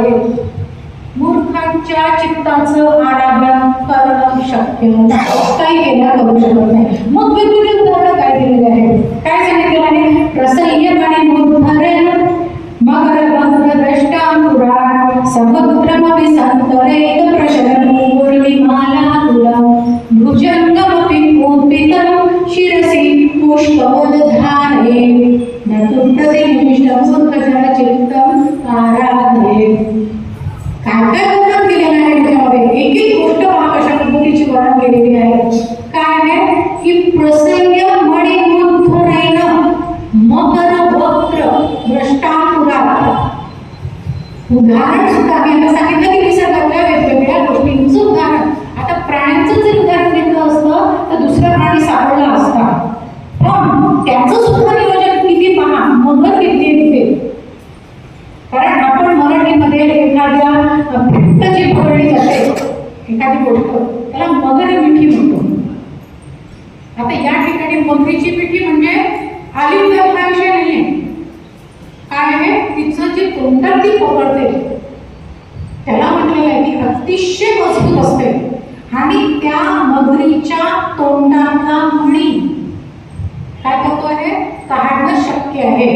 आहेत. मूर्खांच्या चित्ताचं आराधन करणं शक्य काही केल्या करू शकत नाही. मग वेगवेगळी उदाहरणं काय दिलेली आहेत, काय सांगितलेलं आहे? प्रसह्य आणि मुद्धरेण मगर बंध द्रष्टांकुरा समुद्रमपि संतरेत प्रशरन् पूर्णिमाला तुला भुजंगमपि कूपितं शिरसि पुष्पवदधारे न तु प्रतिनिष्ठं मूर्खजन चित्तं आराधे. काय काय वर्णन केलेलं आहे त्याच्यामध्ये? एक एक गोष्ट पहा कशा पद्धतीची वर्णन केलेली आहे. काय आहे की प्रसह्य मणिमुद्धरेण मकर वक्र दृष्टांकुरात. उदाहरण सुद्धा मी सांगितलं की निसर्गातल्या वेगवेगळ्या गोष्टींचं उदाहरण. आता प्राण्यांचं जर उदाहरण घेतलं असतं तर दुसरा प्राणी सापडला असता, पण त्याचं सुद्धा नियोजन किती पहा, मगर किती तिथे. कारण आपण मराठीमध्ये एखाद्या भिंत जी पकडली जाते एखादी गोष्ट त्याला मगर मिठी म्हणतो. आता या ठिकाणी मगरीची मिठी म्हणजे आली तर हा विषय नाहीये. काय आहे, तिचं जे तोंडात ती पकडते त्याला म्हटलेलं आहे की अतिशय मजबूत असते आणि त्या मगरीच्या तोंडातला मणी काय करतो आहे, काढणं शक्य आहे.